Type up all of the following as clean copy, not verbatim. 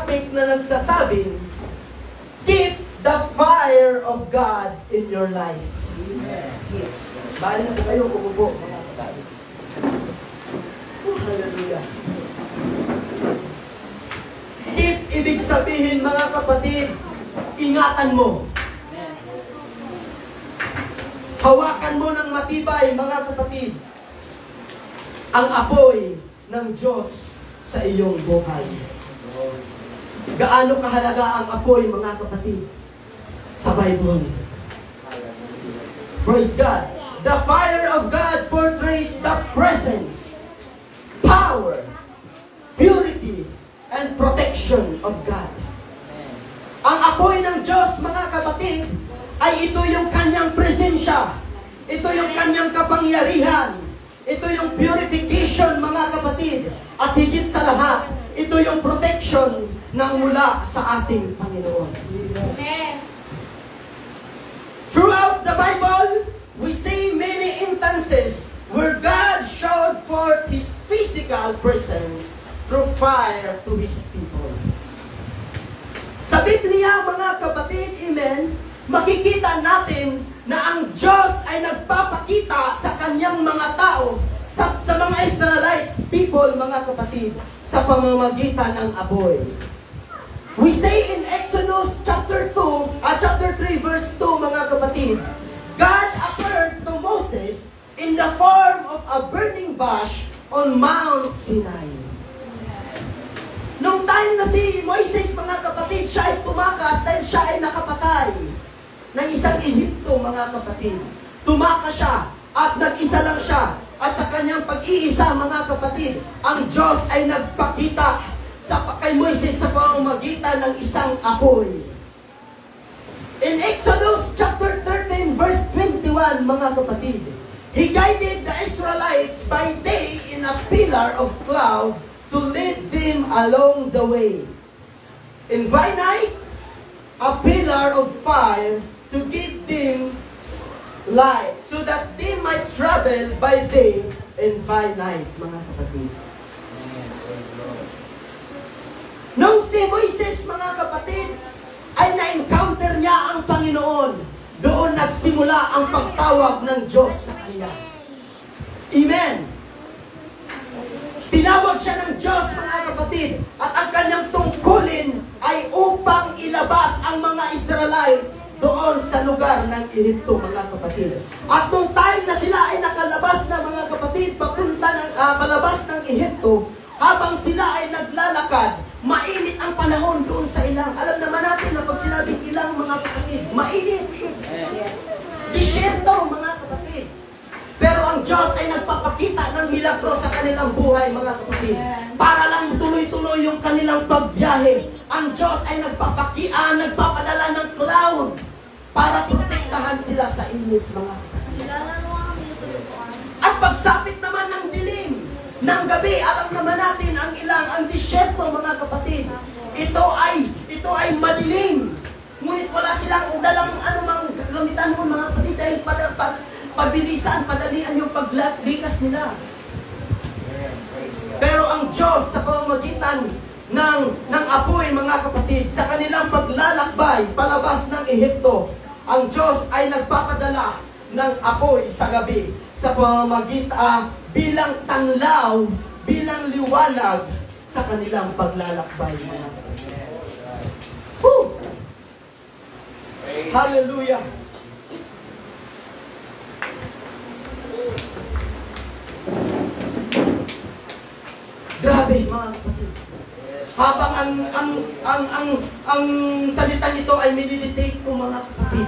topic na nagsasabing, keep the fire of God in your life. Amen. Bahala na po kayo, umupo, mga kapatid. Hallelujah. Keep, ibig sabihin, mga kapatid, ingatan mo. Hawakan mo ng matibay, mga kapatid, ang apoy ng Diyos sa iyong buhay. Gaano kahalaga ang apoy, mga kapatid, sa Bible? Praise God. The fire of God portrays the presence, power, purity, and protection of God. Ang apoy ng Diyos, mga kapatid, ay ito yung kanyang presensya. Ito yung kanyang kapangyarihan. Ito yung purification, mga kapatid. At higit sa lahat, ito yung protection ng mula sa ating Panginoon. Amen. Throughout the Bible, we see many instances where God showed forth His physical presence through fire to His people. Sa Biblia, mga kapatid, amen, makikita natin na ang Diyos ay nagpapakita sa kanyang mga tao, sa mga Israelites people, mga kapatid, sa pamamagitan ng apoy. We say in Exodus chapter 3 verse 2, mga kapatid, God appeared to Moses in the form of a burning bush on Mount Sinai. Nung time na si Moises, mga kapatid, siya ay tumakas dahil siya ay nakapatay ng isang Ehipto, mga kapatid. Tumakas siya at nag-isa lang siya. At sa kanyang pag-iisa, mga kapatid, ang Diyos ay nagpakita kay Moises sa pamamagitan ng isang apoy. In Exodus chapter 13 verse 21, mga kapatid, He guided the Israelites by day in a pillar of cloud to lead them along the way, and by night a pillar of fire to give them light, so that they might travel by day and by night, mga kapatid. Nung si Moises, mga kapatid, ay na-encounter niya ang Panginoon, doon nagsimula ang pagtawag ng Diyos sa kanya. Amen. Tinawag siya ng Diyos, mga kapatid, at ang kanyang tungkulin ay upang ilabas ang mga Israelites doon sa lugar ng Ehipto, mga kapatid. At nung time na sila ay nakalabas na, mga kapatid, palabas ng Ehipto, habang sila ay naglalakad, mainit ang panahon doon sa ilang. Alam naman natin na pag sinabing ilang, mga kapatid, mainit. Disyerto, mga kapatid. Pero ang Diyos ay nagpapakita ng milagro sa kanilang buhay, mga kapatid. Para lang tuloy-tuloy yung kanilang pagbiyahe. Ang Diyos ay nagpapadala ng cloud para protektahan sila sa init, mga kapatid. At pagsapit naman ng dilim ng gabi, alam naman natin ang disyerto, mga kapatid. Ito ay madilim. Ngunit wala silang dalang anumang gagamitan mo, mga kapatid, dahil pabilisan, padalian yung paglikas nila. Pero ang Diyos sa pamamagitan ng apoy, mga kapatid, sa kanilang paglalakbay palabas ng Ehipto, ang Diyos ay nagpapadala ng apoy sa gabi sa pamamagitan bilang tanglaw, bilang liwanag sa kanilang paglalakbay, mga kapatid. Hallelujah! Grabe, mga kapatid. Habang ang salita nito ay minilitate ko, mga kapatid,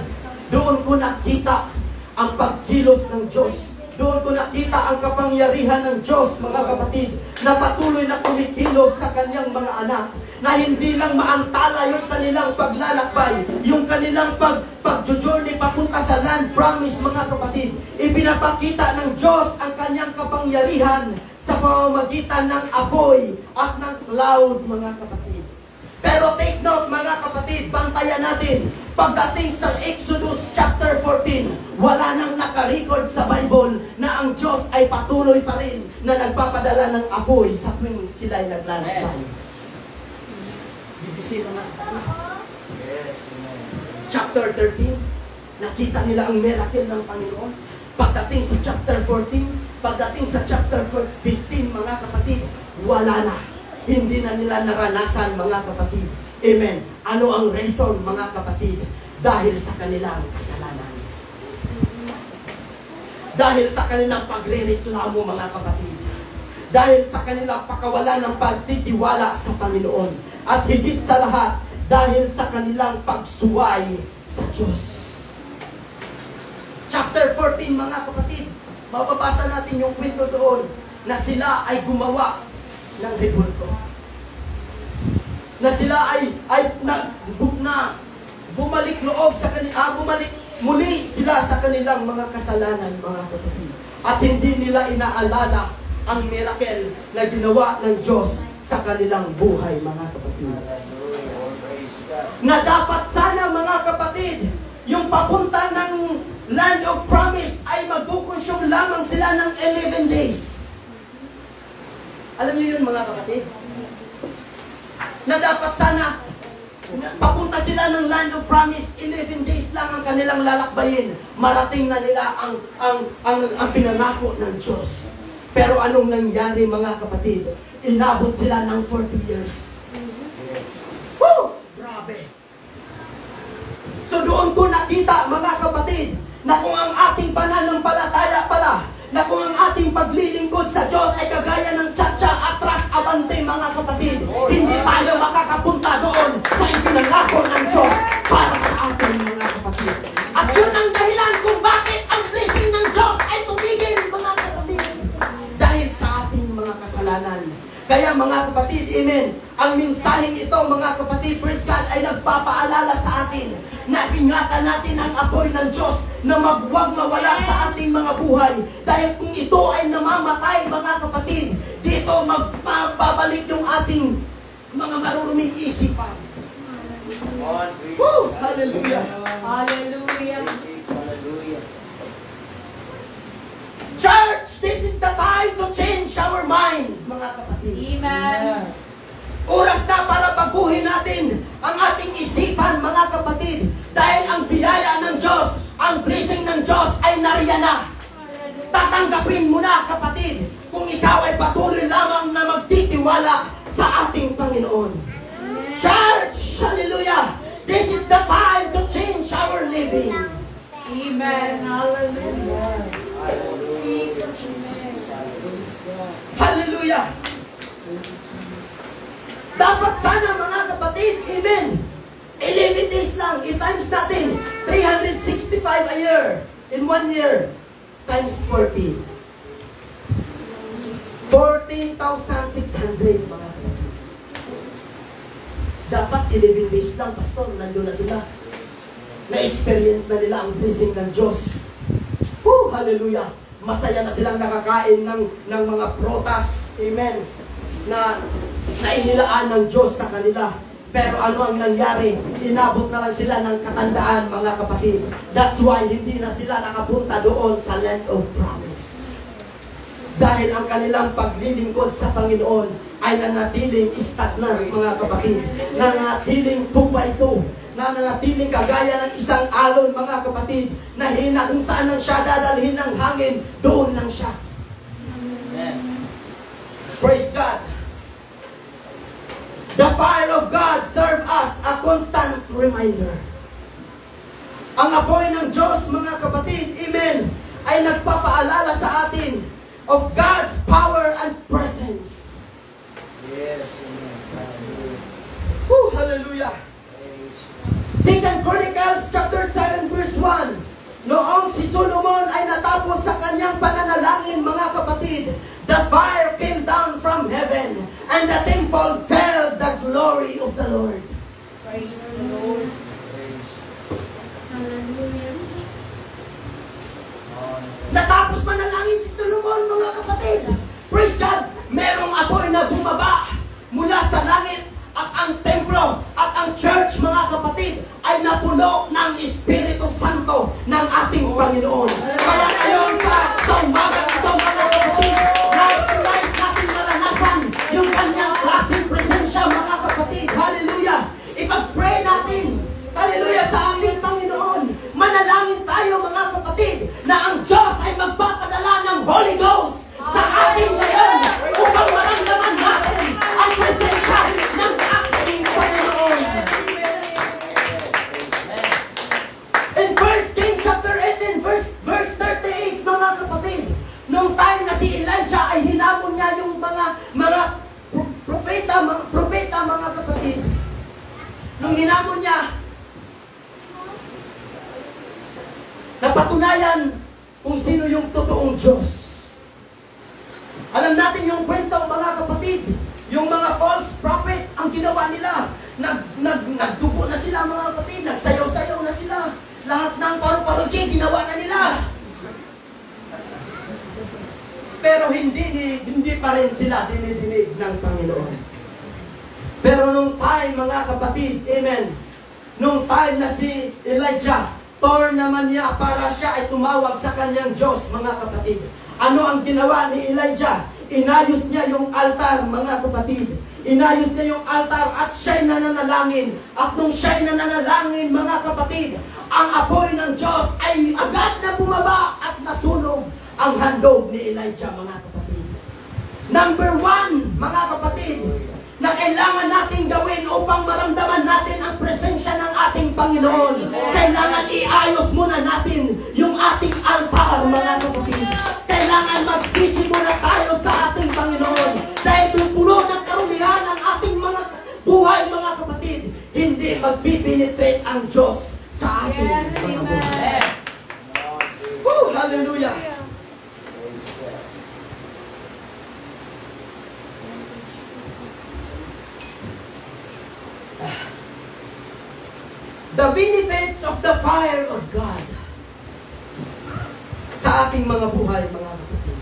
doon ko nakita ang pagkilos ng Diyos. Doon ko nakita ang kapangyarihan ng Diyos, mga kapatid, na patuloy na kumikilos sa kanyang mga anak, na hindi lang maantala yung kanilang paglalakbay, yung kanilang pag-journey papunta sa land promise, mga kapatid. Ipinapakita ng Diyos ang kanyang kapangyarihan sa pamamagitan ng apoy at ng cloud, mga kapatid. Pero take note, mga kapatid, bantayan natin, pagdating sa Exodus chapter 14, wala nang nakarecord sa Bible na ang Diyos ay patuloy pa rin na nagpapadala ng apoy sa tuwing sila'y naglalakbay. BBC mga kapatid. Chapter 13, nakita nila ang miracle ng Panginoon. Pagdating sa chapter 14, pagdating sa chapter 15, mga kapatid, wala na. Hindi na nila naranasan, mga kapatid. Amen. Ano ang reason, mga kapatid? Dahil sa kanilang kasalanan. Dahil sa kanilang pagre-reklamo, mga kapatid. Dahil sa kanilang pakawalan ng pagtitiwala sa Panginoon. At higit sa lahat, dahil sa kanilang pagsuway sa Diyos. Chapter 14, mga kapatid, mababasa natin yung kwento doon na sila ay gumawa ng rebulto. Na sila ay bumalik loob sa bumalik muli sila sa kanilang mga kasalanan, mga kapatid. At hindi nila inaalala ang miracle na ginawa ng Diyos sa kanilang buhay, mga kapatid. Na dapat sana, mga kapatid, yung papunta ng Land of Promise ay magkukonsume lamang sila ng 11 days. Alam niyo yun, mga kapatid? Na dapat sana papunta sila ng Land of Promise, 11 days lang ang kanilang lalakbayin. Marating na nila ang pinangako ng Diyos. Pero anong nangyari, mga kapatid? Inabot sila ng 40 years. Woo! Grabe. So doon ko nakita, mga kapatid, na kung ang ating pananampalataya pala, na kung ang ating paglilingkod sa Diyos ay kagaya ng tsa-tsa, atras, abante, mga kapatid, hindi tayo makakapunta doon sa ipinangako ng Diyos para sa ating mga kapatid. At yun ang dahilan kung bakit ang blessing ng Diyos ay tumigil, mga kapatid. Dahil sa ating mga kasalanan. Kaya, mga kapatid, amen, ang mensaheng ito, mga kapatid, praise God, ay nagpapaalala sa atin na ingatan natin ang apoy ng Diyos na huwag mawala sa ating mga buhay. Dahil kung ito ay namamatay, mga kapatid, dito magbabalik yung ating mga maruruming isipan. Woo! Hallelujah! Hallelujah! Church, this is the time to change our mind, mga kapatid. Amen! Oras na para baguhin natin ang ating isipan, mga kapatid. Dahil ang biyaya ng Diyos, ang blessing ng Diyos ay nariyan na. Tatanggapin mo na, kapatid, kung ikaw ay patuloy lamang na magtitiwala sa ating Panginoon. Church, hallelujah! This is the time to change our living. Amen! Hallelujah! Hallelujah! Dapat sana, mga kapatid, amen, 11 days lang, i-times natin, 365 a year, in 1 year, times 40. 14,600, mga kapatid. Dapat 11 days lang, pastor, nandun na sila. Na-experience na nila ang blessing ng Diyos. Woo! Hallelujah! Masaya na silang nakakain ng mga prutas, amen, na inilaan ng Diyos sa kanila. Pero ano ang nangyari? Inabot na lang sila ng katandaan, mga kapatid. That's why hindi na sila nakapunta doon sa Land of Promise. Dahil ang kanilang paglilingkod sa Panginoon ay nanatiling stagnant, mga kapatid. Nanatiling 2x2. Nanatiling kagaya ng isang alon, mga kapatid. Na hina kung saan lang siya dadalhin ng hangin, doon lang siya. Amen. Praise God. The fire of God serve us a constant reminder. Ang apoy ng Diyos, mga kapatid, amen, ay nagpapaalala sa atin of God's power and presence. Yes, amen. Hallelujah. Woo, hallelujah. 2 Chronicles chapter 7 verse 1. Noong si Solomon ay natapos sa kanyang pananalangin, mga kapatid, the fire came down from heaven and the temple felt the glory of the Lord. Praise the Lord. Praise. Hallelujah. Natapos manalangin si Solomon, mga kapatid. Praise God! Merong apoy na bumaba mula sa langit at ang templo at ang church, mga kapatid, ay napuno ng Espiritu Santo ng ating Panginoon. Kaya ngayon sa umagang ito, mga kapatid, nais natin maranasan yung kanyang klaseng presensya, mga kapatid. Hallelujah! propeta mga kapatid, nung hinamon niya, napatunayan kung sino yung totoong Diyos. Alam natin yung kwento mga kapatid, yung mga false prophet, ang ginawa nila, nagdugo na sila mga kapatid, nagsayaw-sayaw na sila, lahat ng paru-paruji, ginawa na nila. Pero hindi pa rin sila dinidinig ng Panginoon. Pero nung time mga kapatid, amen, nung time na si Elijah, torn naman niya para siya ay tumawag sa kanyang Diyos, mga kapatid. Ano ang ginawa ni Elijah? Inayos niya yung altar, mga kapatid. Inayos niya yung altar at siya'y nananalangin. At nung siya'y nananalangin, mga kapatid, ang apoy ng Diyos ay agad na bumaba at nasunog ang handog ni Elijah, mga kapatid. Number 1, mga kapatid, na kailangan natin gawin upang maramdaman natin ang presensya ng ating Panginoon. Kailangan iayos muna natin yung ating altar, mga kapatid. Kailangan magsisi muna tayo sa ating Panginoon. Dahil kung puno ng karumihan ang ating mga buhay, mga kapatid, hindi magpipenetrate ang Diyos sa ating mga buhay. Hallelujah! Praise God. The benefits of the fire of God sa ating mga buhay, mga kapatid.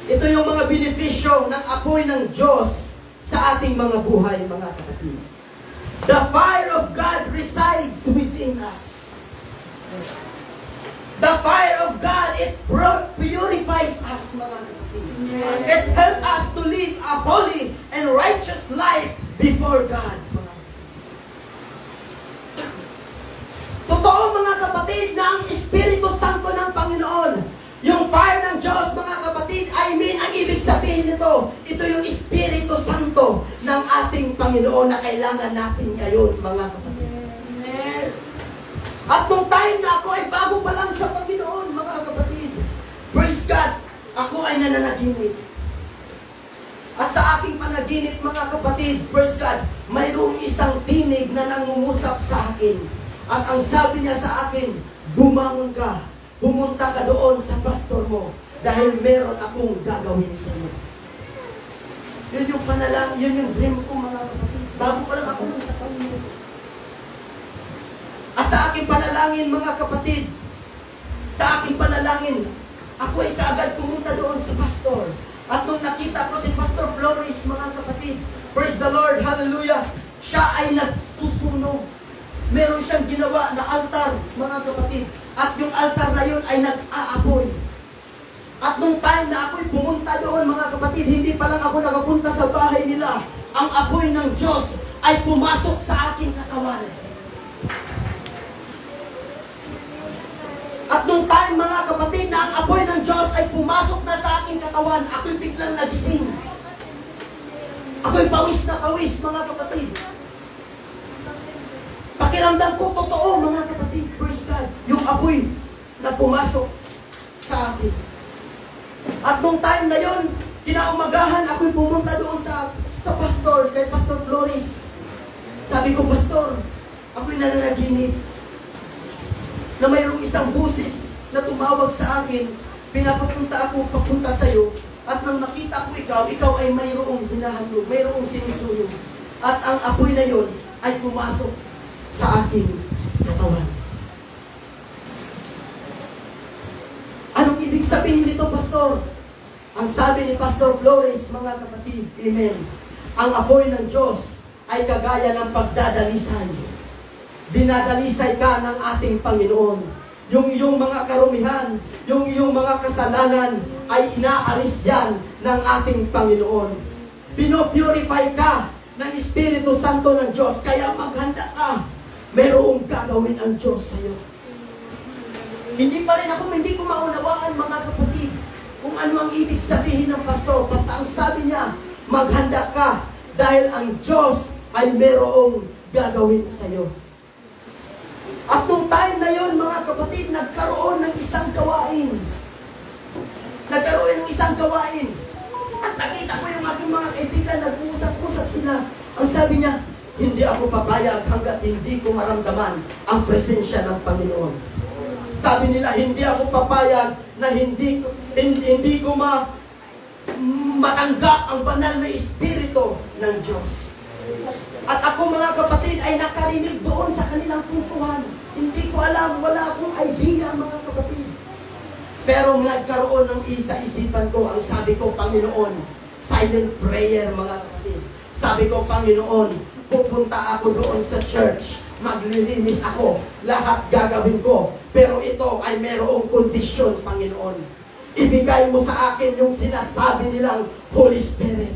Ito yung mga benepisyo ng apoy ng Diyos sa ating mga buhay, mga kapatid. The fire of God resides within us. The fire of God, it purifies us, mga kapatid. It helps us to live a holy and righteous life before God. Totoo mga kapatid na ang Espiritu Santo ng Panginoon, yung fire ng Diyos mga kapatid, ang ibig sabihin nito, ito yung Espiritu Santo ng ating Panginoon na kailangan natin ngayon mga kapatid. At nung time na ako ay bago pa lang sa Panginoon mga kapatid, praise God, ako ay nananaginip. At sa aking panaginip mga kapatid, praise God, mayroong isang tinig na nangungusap sa akin. At ang sabi niya sa akin, bumangon ka, pumunta ka doon sa pastor mo, dahil meron akong gagawin sa iyo. Yun yung panalangin, yun yung dream ko mga kapatid. Bago pa lang ako sa Panginoon. At sa aking panalangin mga kapatid, sa aking panalangin, ako ay kaagad pumunta doon sa pastor. At nung nakita ko si Pastor Flores mga kapatid, praise the Lord, hallelujah, siya ay nagsusunog. Meron siyang ginawa na altar, mga kapatid. At yung altar na yun ay nag-aapoy. At nung time na ako'y pumunta doon, mga kapatid, hindi pa lang ako nakapunta sa bahay nila. Ang apoy ng Diyos ay pumasok sa aking katawan. At nung time, mga kapatid, na ang apoy ng Diyos ay pumasok na sa aking katawan, ako'y biglang nagising. Ako'y pawis na pawis, mga kapatid. Pakiramdam ko, totoo mga kapatid, praise God, yung apoy na pumasok sa akin. At nung time na yon, kinaumagahan, ako'y pumunta doon sa pastor, kay Pastor Flores. Sabi ko, Pastor, ako'y nananaginip na mayroong isang busis na tumawag sa akin, pinapapunta ako papunta sa iyo, at nang nakita ko ikaw ay mayroong hinahandog, mayroong sinusunog. At ang apoy na yon ay pumasok sa aking katawan. Anong ibig sabihin nito, Pastor? Ang sabi ni Pastor Flores, mga kapatid, amen, ang apoy ng Diyos ay kagaya ng pagdadalisay. Dinadalisay ka ng ating Panginoon. Yung iyong mga karumihan, yung iyong mga kasalanan ay inaalis yan ng ating Panginoon. Pinopurify ka ng Espiritu Santo ng Diyos, kaya maghanda ka. Mayroong gagawin ang Diyos sa iyo. Hindi pa rin ako, hindi ko maunawaan mga kapatid kung ano ang ibig sabihin ng pastor. Basta ang sabi niya, maghanda ka dahil ang Diyos ay mayroong gagawin sa iyo. At nung time na yon mga kapatid, nagkaroon ng isang gawain. Nagkaroon ng isang gawain. At nakita ko yung aking mga kaibigan nag-uusap-usap sila. Ang sabi niya, hindi ako papayag hanggat hindi ko maramdaman ang presensya ng Panginoon. Sabi nila, hindi ako papayag na hindi ko matanggap ang banal na Espiritu ng Diyos. At ako mga kapatid ay nakarinig doon sa kanilang puntuhan. Hindi ko alam, wala akong idea mga kapatid. Pero nagkaroon ng isa-isipan ko, ang sabi ko, Panginoon, silent prayer mga kapatid. Sabi ko, Panginoon, pupunta ako doon sa church, maglilinis ako, lahat gagawin ko. Pero ito ay merong kondisyon, Panginoon. Ibigay mo sa akin yung sinasabi nilang Holy Spirit.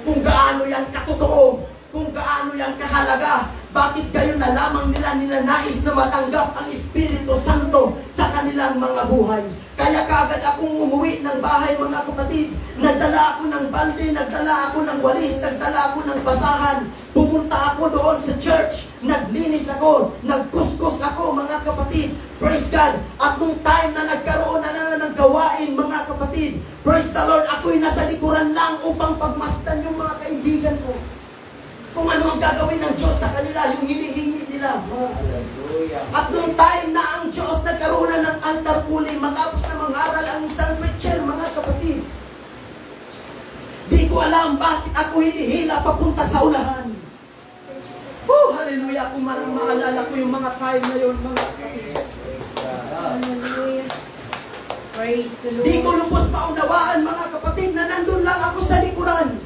Kung gaano yan katotoo, kung gaano yan kahalaga, bakit kayo na lamang nila ninanais na matanggap ang Espiritu Santo sa kanilang mga buhay? Kaya kagad akong umuwi ng bahay mga kapatid. Nagdala ako ng balde, nagdala ako ng walis, nagdala ako ng basahan. Pumunta ako doon sa church, naglinis ako, nagkuskus ako mga kapatid. Praise God! At nung time na nagkaroon na ng gawain mga kapatid, praise the Lord, ako'y nasa likuran lang upang pagmasdan yung mga kaibigan ko. Kung ano ang gagawin ng Diyos sa kanila, yung hinihingi nila. Hallelujah. At nung time na ang Diyos nagkaroon na ng altar pulling, matapos na mangaral ang isang preacher, mga kapatid, di ko alam bakit ako hinihila papunta sa unahan. Oh, hallelujah! Kung maalala ko yung mga time na yun, mga kapatid. Hallelujah. Praise the Lord. Di ko lubos maunawaan, mga kapatid, na nandun lang ako sa likuran.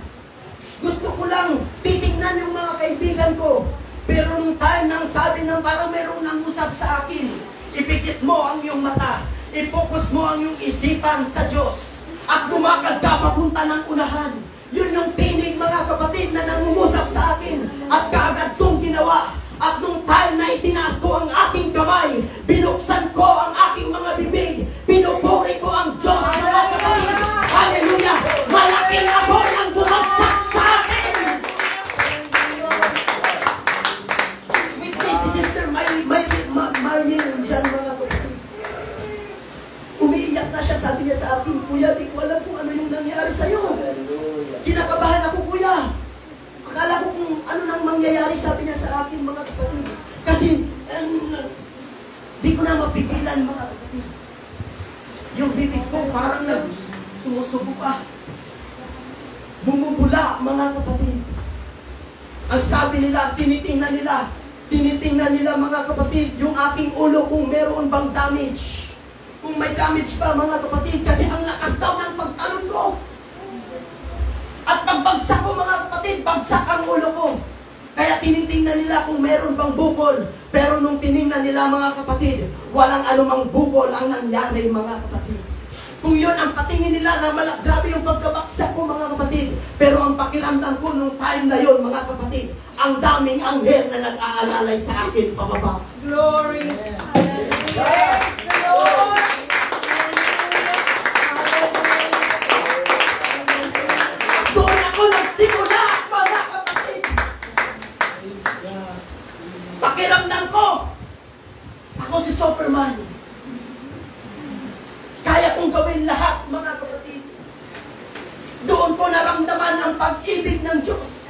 Gusto ko lang titignan yung mga kaibigan ko. Pero nung time nang sabi ng parang merong nangusap sa akin, ipikit mo ang iyong mata, i-focus mo ang iyong isipan sa Diyos, at bumakad ka papunta ng unahan. Yun yung tinig mga kapatid na nangungusap sa akin, at kaagad kong ginawa. At nung time na itinaas ko ang aking kamay, binuksan ko ang aking mga bibig, pinupuri ko ang Diyos mga kapatid. Hallelujah! Malaking apoy ang bumagsak sa akin! Witness si Sister Mariel dyan mga kapatid. Umiiyak na siya, sabi niya sa akin, Kuya, di ko alam kung ano yung nangyari sa'yo. Hallelujah. Kinakabahan ako, Kuya. Akala ko kung ano nang mangyayari, sabi niya sa akin mga kapatid. Kasi, di ko na mapigilan mga kapatid. Yung bibig ko parang sumusubo pa. Bumubula mga kapatid. Ang sabi nila, tinitingnan nila mga kapatid, yung aking ulo kung meron bang damage. Kung may damage pa mga kapatid, kasi ang lakas daw ng pagtalon ko. At pagbagsak ko mga kapatid, bagsak ang ulo ko. Kaya tinitingnan nila kung meron bang bukol. Pero nung tiningnan nila mga kapatid, walang anumang bukol ang nangyari mga kapatid. Kung yun ang patingin nila na grabe yung pagkabaksak ko mga kapatid. Pero ang pakiramdam ko nung time na yun mga kapatid, ang daming anghel na nag-aalalay sa akin pababa. Glory. Hallelujah. Praise the Lord. Doon ako nagsimula mga kapatid. Pakiramdam ko, ako si Superman. Kaya kong gawin lahat mga kapatid. Doon ko naramdaman ang pag-ibig ng Diyos.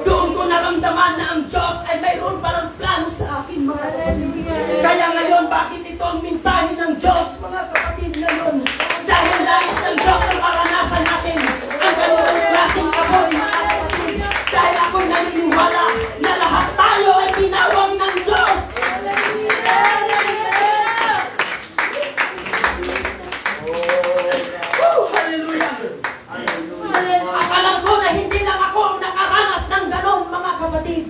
Doon ko naramdaman na ang Diyos ay mayroon palang plano sa akin mga kapatid. Kaya ngayon, bakit ito ang mensahe ng Diyos mga kapatid ngayon? Dahil nais ng Diyos ang maranasan natin ang ganitong klaseng apoy mga kapatid. Dahil ako'y naniniwala na lahat tayo ay tinawag ng Diyos. Hallelujah! Alam ko na hindi lang ako ang nakaranas ng ganon mga kapatid.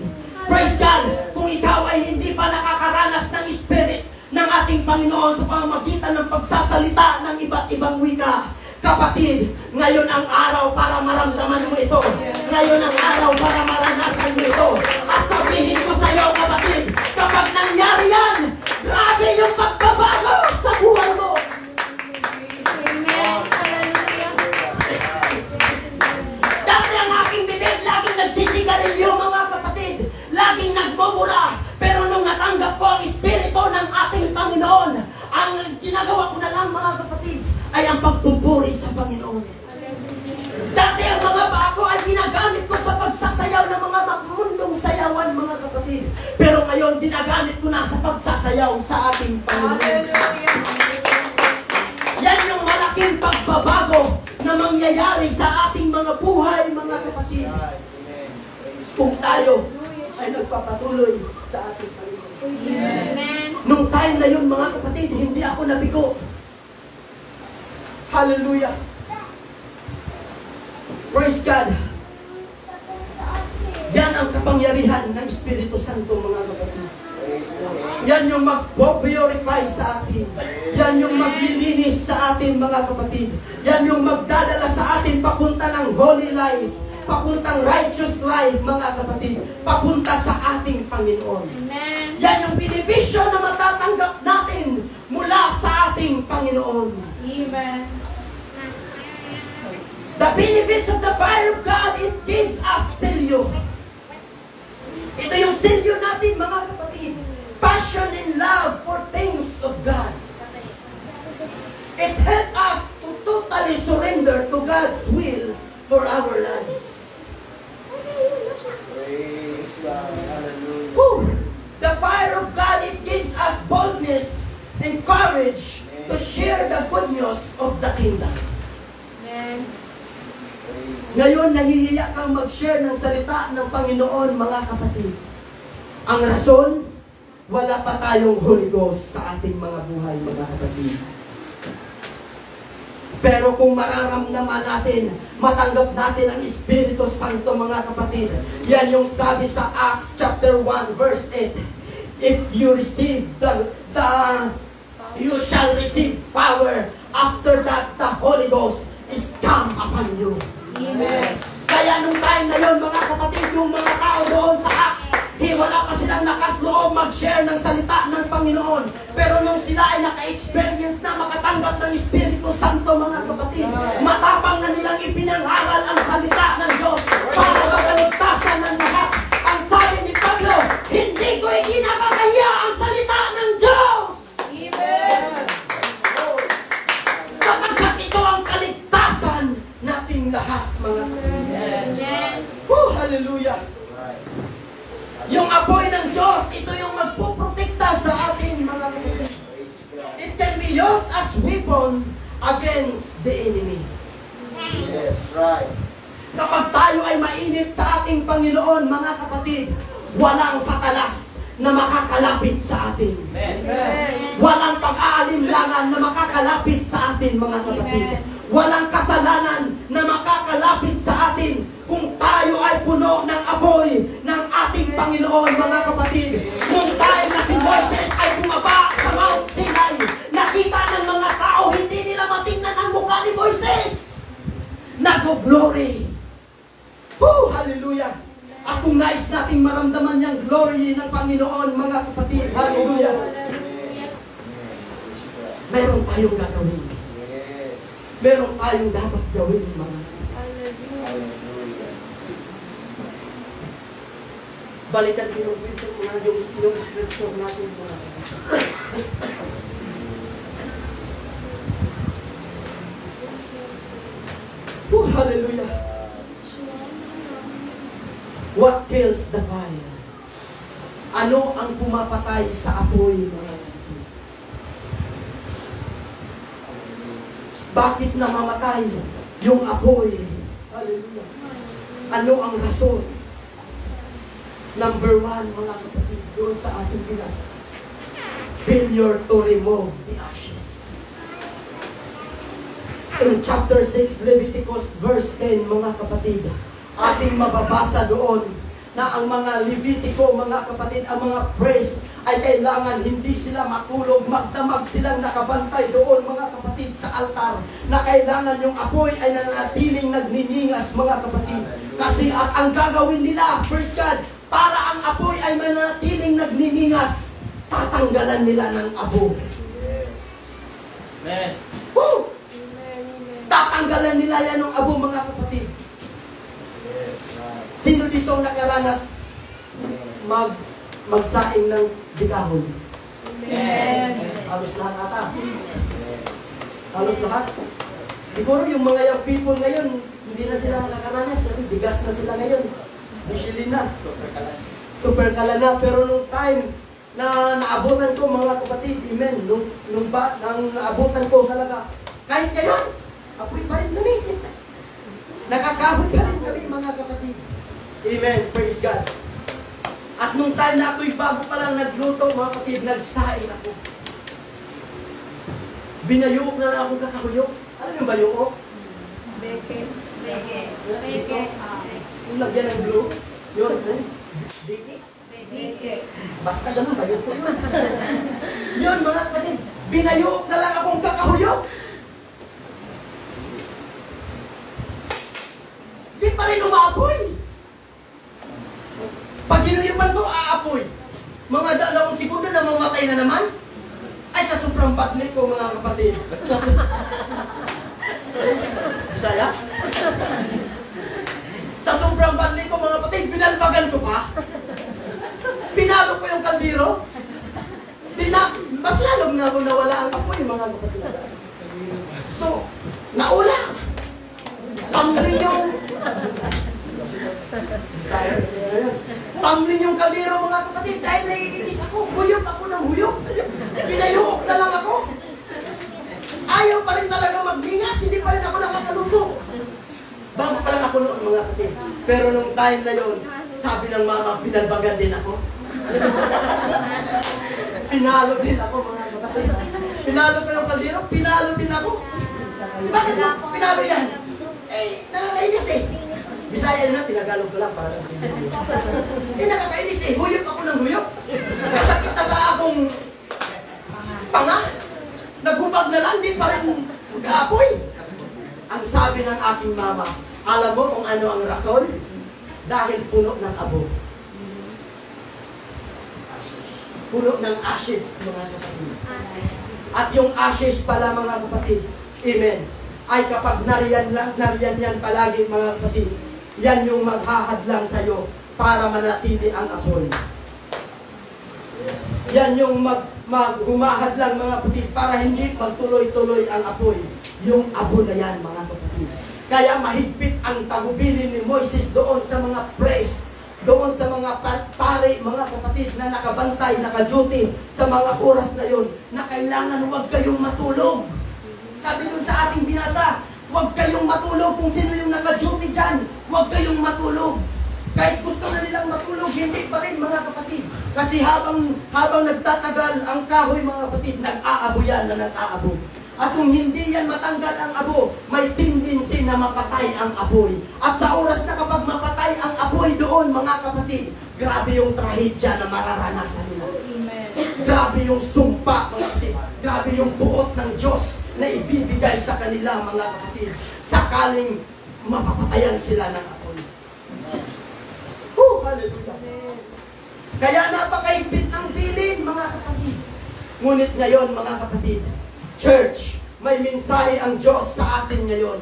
Praise God! Kung ikaw ay hindi pa nakakaranas ng Spirit ng ating Panginoon sa pamamagitan ng pagsasalita ng iba't ibang wika, kapatid, ngayon ang araw para maramdaman mo ito. Ngayon ang araw para maranasan mo ito. At sabihin ko sa iyo kapatid, kapag nangyari yan, grabe yung pagbabago sa buhay mo. Amen. Hallelujah. Dati ang aking bibig, laging nagsisigarilyo mga kapatid. Laging nagmumura. Pero nung natanggap ko ang Espiritu ng ating Panginoon, ang ginagawa ko na lang mga kapatid, ay ang pagpupuri sa Panginoon. Dati ang mga paa ko ay ginagamit ko sa sa pagsasayaw sa ating Panginoon. Hallelujah. Yan yung malaking pagbabago na mangyayari sa ating mga buhay, mga kapatid. Right. Amen. Praise Kung tayo ay nagpapatuloy sa ating Panginoon. Amen. Nung time na yun, mga kapatid, hindi ako nabigo. Hallelujah. Praise God. Yan ang kapangyarihan ng Espiritu Santo, mga kapatid. Praise the Lord. Yan yung mag-purify sa atin. Yan yung maglilinis sa atin, mga kapatid. Yan yung magdadala sa atin papunta ng holy life, papuntang righteous life, mga kapatid, papunta sa ating Panginoon. Amen. Yan yung benepisyo na matatanggap natin mula sa ating Panginoon. Amen. The benefits of the fire of God, it gives us silyo. Ito yung silyo natin, mga kapatid. Passion and love for things of God. It helps us to totally surrender to God's will for our lives. Praise God. Hallelujah. Woo! The fire of God, it gives us boldness and courage to share the good news of the kingdom. Amen. Praise Ngayon, nahihiya kang mag-share ng salita ng Panginoon, mga kapatid. Ang rason, wala pa tayong Holy Ghost sa ating mga buhay, mga kapatid. Pero kung mararamdaman natin, matanggap natin ang Espiritu Santo, mga kapatid. Yan yung sabi sa Acts chapter 1, verse 8. If you receive you shall receive power. After that, the Holy Ghost is come upon you. Amen. Kaya nung time na yon, mga kapatid, yung mga tao doon sa Acts, wala pa silang lakas loob mag-share ng salita ng Panginoon. Pero nung sila ay naka-experience na makatanggap ng Espiritu Santo, mga kapatid, matapang na nilang ipinangaral ang salita ng Diyos para sa kaligtasan ng lahat. Ang sabi ni Pablo, hindi ko ikinakakaya ang salita ng Diyos! Amen. Sapagkat ito ang kaligtasan nating lahat, mga kapatid. Amen. Hallelujah! Right. Yung apoy ng Diyos, ito yung magpuprotekta sa atin, mga kapatid. Praise God. It can be used as weapon against the enemy. Yes, right. Kapag tayo ay mainit sa ating Panginoon, mga kapatid, walang satanas na makakalapit sa atin. Amen. Walang pag-aalinlangan na makakalapit sa atin, mga kapatid. Walang kasalanan na makakalapit sa atin kung tayo ay puno ng apoy ng ating Panginoon, mga kapatid. Kung tayo na si Moises ay bumaba sa Mount Sinai, nakita ng mga tao, hindi nila matingnan ang mukha ni Moises. Nag-glory. Hallelujah. At kung nais nating maramdaman yung glory ng Panginoon, mga kapatid, hallelujah, meron tayong gagawin. Yes. Meron tayong dapat gawin, mga Hallelujah. balikan din yung scripture natin, mga kapatid. Hallelujah. What kills the fire? Ano ang pumapatay sa apoy, mga kapatid? Bakit namamatay yung apoy? Hallelujah. Ano ang rason? Number 1, mga kapatid, doon sa ating binasa. Failure to remove the ashes. In chapter 6, Leviticus verse 10, mga kapatid, ating mababasa doon na ang mga Levitico, mga kapatid, ang mga priest ay kailangan hindi sila matulog, magdamag silang nakabantay doon, mga kapatid, sa altar, na kailangan yung apoy ay nanatiling nagniningas, mga kapatid. Kasi at ang gagawin nila, praise God, para ang apoy ay mananatiling nagniningas, tatanggalan nila ng abo. Amen. Woo! Tatanggalan nila yan ng abo, mga kapatid. Yes, right. Sino dito ang nakaranas magsaing ng bigahon? Amen. Halos lahat ata. Amen. Halos lahat. Siguro yung mga young people ngayon, hindi na sila nakakaranas kasi bigas na sila ngayon. Michelin na. Super kala na. Pero nung time, na naabutan ko mga kapatid, amen, nang naabutan ko talaga. Kahit ngayon, apoy pa rin kami. Nakakahoy pa rin kami mga kapatid. Amen, praise God. At nung time na ako'y bago pa lang nagluto, mga kapatid, nagsaing ako. Binayuok na lang akong kakahuyok. Ano yung bayuok? Beke. Yung lagyan ng glue. Yun, Beke. Beke. Basta ganun, bayot ko yun. Yun, mga kapatid, binayuok na lang akong kakahuyok. Di pa rin umaapoy. Pag ginuyupan ko, aapoy. Mga 2 segundo na mamatay na naman. Ay, sa sobrang baglit ko, mga kapatid. Bisaya? Sa sobrang baglit ko, mga kapatid, binalbagan ko pa. Pinalo ko yung kaldero. Mas lalong na ako nawala ang apoy, mga kapatid. So, naula. Tumbling yung... Tumbling yung kaldero, mga kapatid, dahil naiinis ako. Huyok ako ng huyok. Pinayuok na lang ako. Ayaw pa rin talaga magmingas, hindi pa rin ako nakakaluto. Bago pa lang ako noon, mga kapatid. Pero nung time na yon, sabi ng mama, pinalbagan din ako. Pinalo din ako, mga kapatid. Pinalo ko yung kaldero, pinalo din ako. Bakit mo pinalo yan? Eh, nakakainis eh. Bisaya na, tinagalog ko lang para nakakainis eh. Huyok ako ng huyok. Kasakit na sa akong panga. Naghubag na lang, di pa rin mag-aapoy. Ang sabi ng aking mama, alam mo kung ano ang rason? Dahil puno ng abo. Puno ng ashes, mga kapatid. At yung ashes pala, mga kapatid, amen, ay kapag nariyan yan palagi, mga kapatid, yan yung maghahadlang sa'yo para manatili ang apoy. Yan yung humahad lang, mga kapatid, para hindi magtuloy-tuloy ang apoy. Yung abo na yan, mga kapatid. Kaya mahigpit ang tagubilin ni Moises doon sa mga priest, doon sa mga pare, mga kapatid, na nakabantay, naka-duty sa mga oras na yon, na kailangan huwag kayong matulog. Sabi dun sa ating binasa, huwag kayong matulog. Kung sino yung naka-duty dyan, huwag kayong matulog. Kahit gusto na nilang matulog, hindi pa rin, mga kapatid. Kasi habang nagtatagal ang kahoy, mga kapatid, nag-aabo yan na nag-aabo. At kung hindi yan matanggal ang abo, may tendency na mapatay ang apoy. At sa oras na kapag mapatay ang apoy doon, mga kapatid, grabe yung trahedya na mararanasan nila. Grabe yung sumpa, mga kapatid. Grabe yung buot ng Diyos na ibibigay sa kanila, mga kapatid. Sakaling mapapatayan sila ng apoy. Hallelujah. Kaya napakaigpit ng bilin, mga kapatid. Ngunit ngayon, mga kapatid, church, may mensahe ang Diyos sa atin ngayon.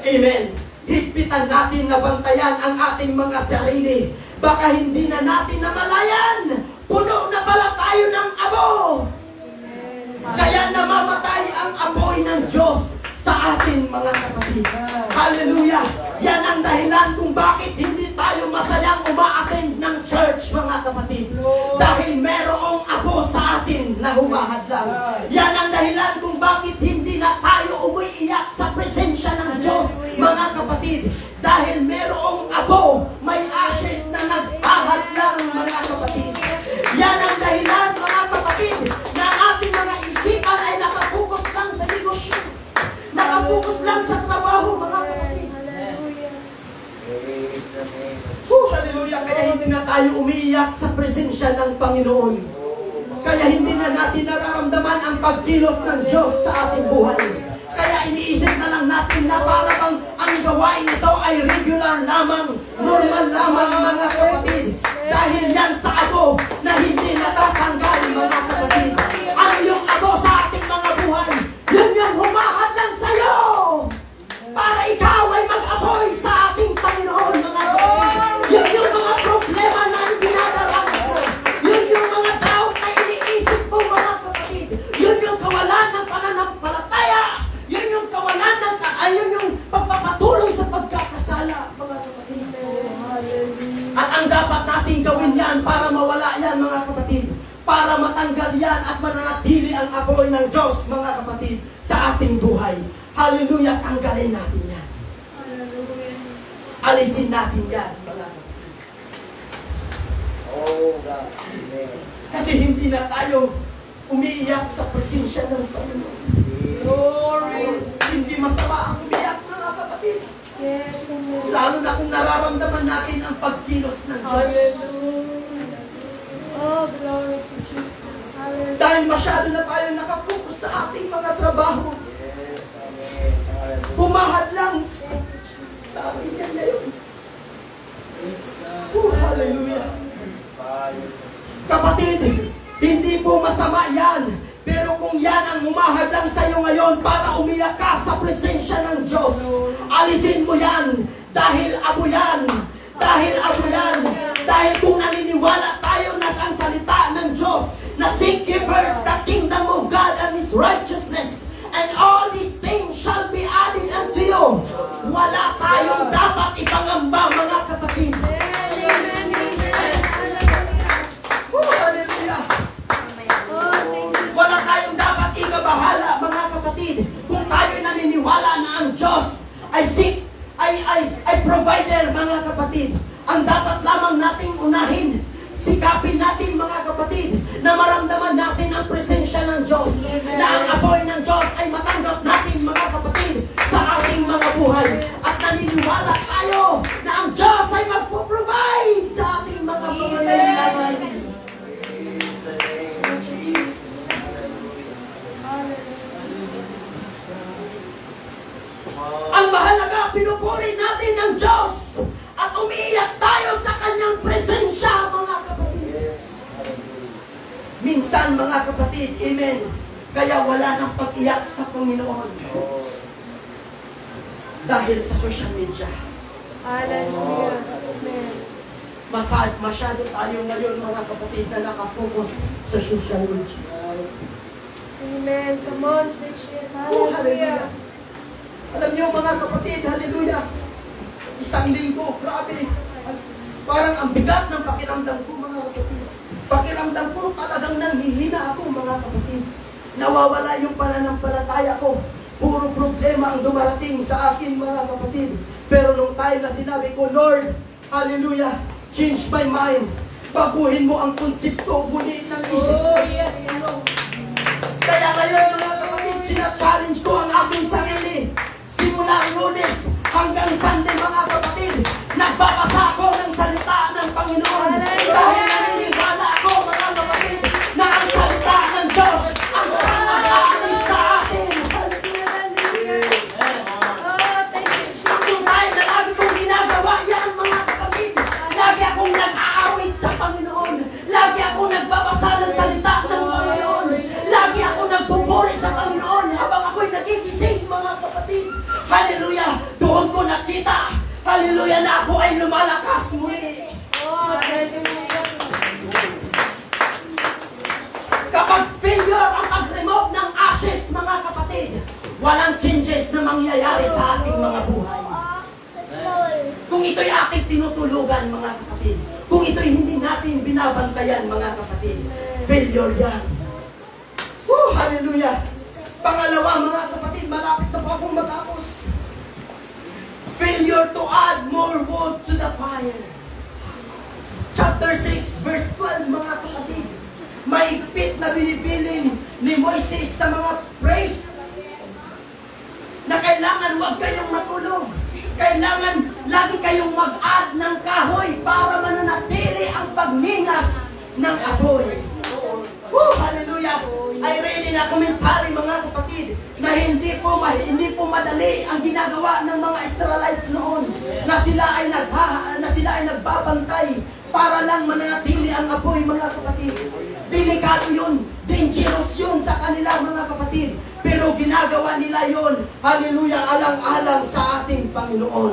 Amen. Higpitan natin na bantayan ang ating mga sarili. Baka hindi na natin namalayan. Puno na pala tayo ng abo. Kaya namamatay ang apoy ng Diyos sa atin, mga kapatid. Hallelujah. Yan ang dahilan kung bakit hindi tayo masayang uma-attend ng church, mga kapatid. Dahil merong abo sa atin na humahadlang. Yan ang dahilan kung bakit hindi na tayo umiiyak sa presensya ng Diyos, mga kapatid. Dahil merong abo, may ashes na nagpahadlang, mga kapatid. Yan ang dahilan, mga kapatid, na ating mga isipan ay nakapokus lang sa negosyo. Nakapokus lang sa trabaho, mga kapatid. Hallelujah! Kaya hindi na tayo umiiyak sa presensya ng Panginoon. Kaya hindi na natin nararamdaman ang pagkilos ng Diyos sa ating buhay. Kaya iniisip na lang natin na parang ang gawain ito ay regular lamang, normal lamang, mga kapatid. Dahil yan sa abo na hindi natatanggal, mga kapatid. Ano yung abo sa ating mga buhay? Yun yung humahad lang sa'yo para ikaw ay mag-apoy sa ating Panginoon, mga kapatid. Yun yung mga problema na dinadaranas mo. Yun yung mga doubt na iniisip mo, mga kapatid. Yun yung kawalan ng pananampalataya. Yun yung kawalan ng yun yung pagpapatuloy sa pagkakasala, mga kapatid. At ang dapat nating gawin yan para mawala yan, mga kapatid. para matanggal yan at mananatili ang apoy ng Diyos, mga kapatid, sa ating buhay. Hallelujah, tanggalin natin yan. Hallelujah. Alisin natin yan, mga kapatid. Oh God. Amen. Kasi hindi na tayo umiiyak sa presensya ng Panginoon. Glory. Hindi masama ang umiyak, mga kapatid. Yes, Amen. Lalo na kung nararamdaman natin ang pagkilos ng Diyos. Hallelujah. Oh, glory to Jesus. Hallelujah. Dahil masyado na tayo nakapokus sa ating mga trabaho. Yes, Amen. Hallelujah. Pumahad lang Thank you, Jesus. sa atin yan ngayon. Yes, God. Oh, hallelujah. Fire. Kapatid, hindi po masama yan. Pero kung yan ang humahad lang sa iyo ngayon para umiyak ka sa presensya ng Diyos, alisin mo yan. Dahil abo yan. Dahil abo yan. Dahil kung naniniwala tayo na sa salita ng Diyos, na seek ye first the kingdom of God and His righteousness, and all these things shall be added unto you. Wala tayong dapat ipangamba, mga kapatid. Amen. Amen. Hallelujah. Oh, hallelujah. Oh, thank you. Wala tayong dapat ikabahala, mga kapatid. Kung tayo naniniwala na ang Diyos ay provider, mga kapatid. Ang dapat lamang nating unahin, sikapin natin, mga kapatid, na maramdaman natin ang presensya ng Diyos. Na ang apoy ng Diyos ay matanggap natin, mga kapatid, sa ating mga buhay. At naniniwala tayo na ang Diyos ay magpo-provide sa ating mga pangangailangan. Praise the name of Jesus. Hallelujah. Come on. Ang mahalaga, pinupuri natin ng Diyos at umiiyak tayo sa kanyang presensya, mga kapatid. Yes, hallelujah. Minsan, mga kapatid, amen, kaya wala nang pag-iyak sa Panginoon Oh, dahil sa social media. Hallelujah. Amen. Masyado tayo ngayon, mga kapatid, na nakapokus sa social media. Amen. Come on, preach it. Oh, hallelujah. Hallelujah. Alam niyo, mga kapatid, hallelujah, isang linggo, grabe, parang ang bigat ng pakiramdam ko, mga kapatid. Pakiramdam ko, talagang nanghihina ako, mga kapatid. Nawawala yung pananampalataya ko. Puro problema ang dumarating sa akin, mga kapatid. Pero nung time na sinabi ko, Lord, hallelujah, change my mind. Baguhin mo ang konsepto, bunin ng isip ko. Oh, yes, Lord. Kaya ngayon, mga kapatid, sina-challenge ko ang aking sarili. Simula Lunes hanggang Sunday, mga kapatid, nagbabasa ako ng salita ng Panginoon. Dahil naniniwala ako, mga kapatid, na ang salita ng Diyos ang siyang mag-aalis sa atin. Hallelujah. Oh, thank you, Jesus. Yung time na lagi kong ginagawa yan, mga kapatid. Lagi akong nag-aawit sa Panginoon. Lagi akong nagbabasa ng salita ng Panginoon. Lagi akong nagpupuri sa Panginoon habang ako'y nagigising, mga kapatid. Hallelujah! Doon ko nakita, hallelujah, na ako ay lumalakas muli. Oh, hallelujah. Kapag failure ang pag-remove ng ashes, mga kapatid, walang changes na mangyayari sa ating mga buhay. Kung ito'y ating tinutulugan, mga kapatid, kung ito'y hindi natin binabantayan, mga kapatid, failure yan. Woo, hallelujah! Pangalawa, mga kapatid, malapit na po akong matapos. Failure to add more wood to the fire. Chapter 6, verse 12, mga kapatid. Mahigpit na binibilin ni Moises sa mga priests na kailangan huwag kayong matulog. Kailangan lagi kayong mag-add ng kahoy para mananatili ang pagningas ng apoy. Woo! Hallelujah! I read in a commentary, mga kapatid, na hindi po madali ang ginagawa ng mga Israelites noon, na sila ay nagbabantay para lang mananatili ang apoy, mga kapatid. Delikado yun, dangerous yun sa kanila, mga kapatid. Pero ginagawa nila yun, hallelujah, alang-alang sa ating Panginoon.